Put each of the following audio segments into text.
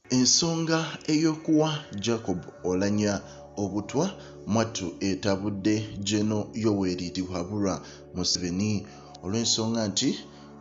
Ensonga ey'okuwa Jacob Oulanya Obutwa mwattu etabudde Geno Yoweri Museveni olw'ensonga nti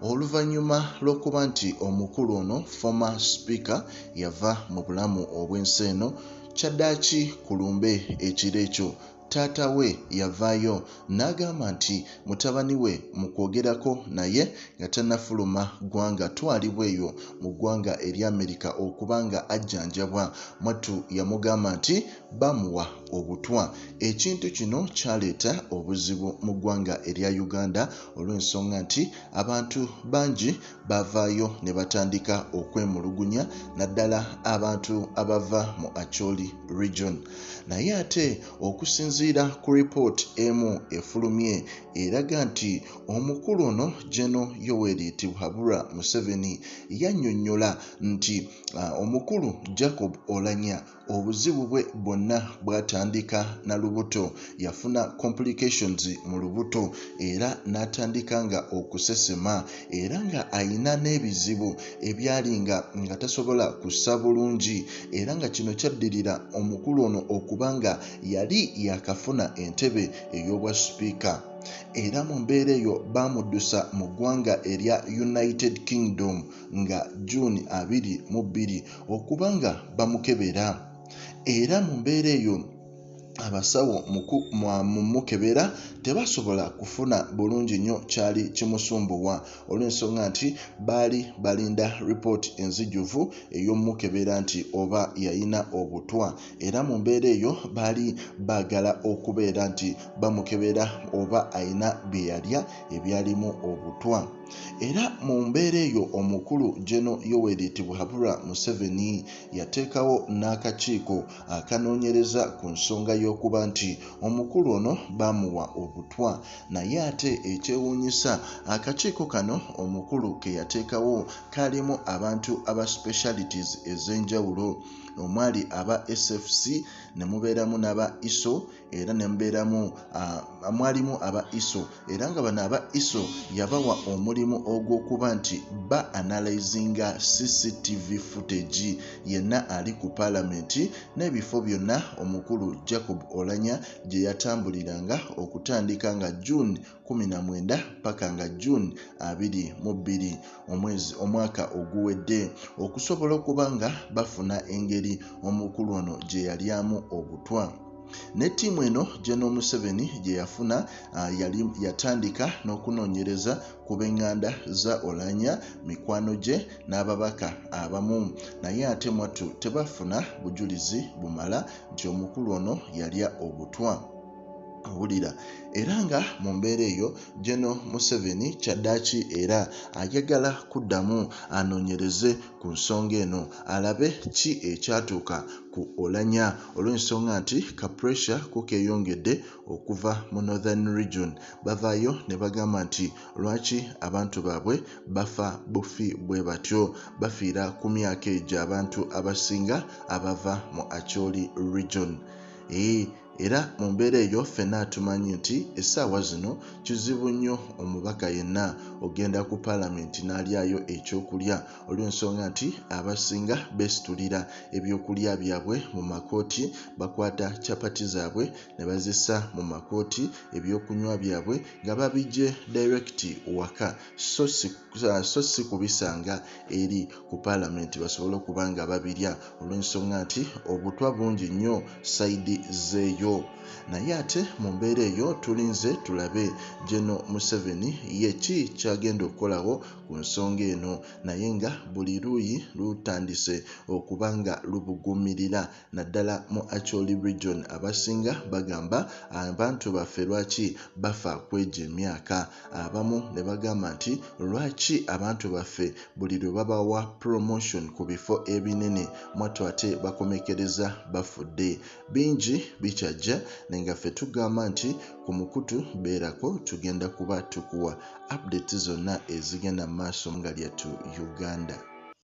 oluvannyuma lw'okuba nti omukulu ono former speaker yava mu bulamu obw'ensi eno kyaddaaki kulumbe ekiro ekyo taata we yavaayo n'agamba nti mutabani we mu kwogerako naye nga tannafuluma ggwanga twalibwa eyo mu ggwanga eri Amerika okuba nga ajjanjabwa mwattu yamugamba nti bamuwa obutwa. Ekintu kino kyaleeta obuzibu mu ggwanga erya Uganda olw'ensonga nti abantu bangi bavaayo ne batandika okwemulugunya naddala abantu abava mu Acholi Region. Naye ate okusinziira ku report emu efulumye eraga nti omukulu ono Geno Yoweri Museveni yannyonnyola nti omukulu Jacob Oulanya obuzibu bwe bwonna bwatandika na lubuto, yafuna complications mu lubuto era n'atandika nga okusesema era nga ayina n'ebizibu ebyali nga tasobola kussa bulungi era nga kino kyaddirira omukulu ono okuba nga yali yakafuna entebe ey'obwa sipiika. Era mu mbeera eyo bamuddusa mu ggwanga erya United Kingdom nga June 22 okuba nga bamukebera. Era mu mbeera eyo abasawo mu mukebera tebasobola kufuna bulungi nnyo kyali kimusumbuwa olw'ensonga nti baali balinda report enzijuvu ey'omukebera nti oba yayina obutwa. Era mu mbeera eyo baali baagala okubeera nti bamukebera oba ayina bye yalya ebyalimu obutwa. Era mu mbeera eyo omukulu Geno Yoweri Museveni yateekawo n'akakiiko akanonyereza ku nsonga y'okuba nti omukulu ono bamuwa obutwa. Naye ate ekyewuunyisa akakiiko kano omukulu ke yateekawo kaalimu abantu aba specialities ez'enjawulo omwali aba SFC ne mubeeramu n'aba ISO era ne mubeeramu mwalimu aba ISO era nga bano aba ISO yabawa omulimu ogw'okuba nti ba analyzinga CCTV footage yenna ali ku paalamenti n'ebifo byonna omukulu Jacob Oulanya gye yatambuliranga okutandika nga June 19 paka nga June 22 omwaka oguwedde okusobola okuba nga bafuna engeri omukulu ono gye yalyamu obutwa. Ne ttiimu eno Geno Museveni gye yafuna yatandika n'okunoonyereza ku b'eŋŋanda za Oulanya, mikwano gye n'ababaka abamu, naye ate mwattu tebafuna bujulizi bumala nti omukulu ono yalya obutwa. Owulira era nga mu mbeera eyo Geno Museveni kyaddaaki era ayagala kuddamu anoonyereze ku nsonga eno alabe ki ekyatuuka ku Oulanya olw'ensonga nti ka pressure kukeeyongedde okuva mu Northern Region. Bavaayo ne bagamba nti lwaki abantu baabwe bafa bufi bwe batyo, bafiira ku myaka egyo abantu abasinga abava mu Acholi Region. Era mu mbeera eyo ffenna tumanyi nti essaawa zino kizibu nnyo omubaka yenna ogenda ku paalamenti n'alyayo ekyokulya olw'ensonga nti abasinga beesitulira ebyokulya byabwe mu makooti, bakwata capati zaabwe ne bazissa mu makooti, ebyokunywa byabwe nga babijje direct waka so si kubisanga eri ku paalamenti basobole okuba nga babirya olw'ensonga nti obutwa bungi nnyo sayidi zeeyo. Naye ate mu mbeera eyo tulinze tulabe Geno Museveni ye ki kyagenda okukolawo ku nsonga eno, naye nga buli luuyi lutandise okuba nga lubuguumirira naddala mu Acholi Region. Abasinga bagamba abantu baffe lwaki bafa kw'egyo emyaka, abamu ne bagamba nti lwaki abantu baffe buli lwe babawa promotion ku bifo ebinene mwattu ate bakomekereza bafudde. Bingi bikyajja nenga ffe tugamba nti ku mukutu beerako tugenda kuba tukuwa updates zonna ezigenda mu maaso nga lyattu Uganda.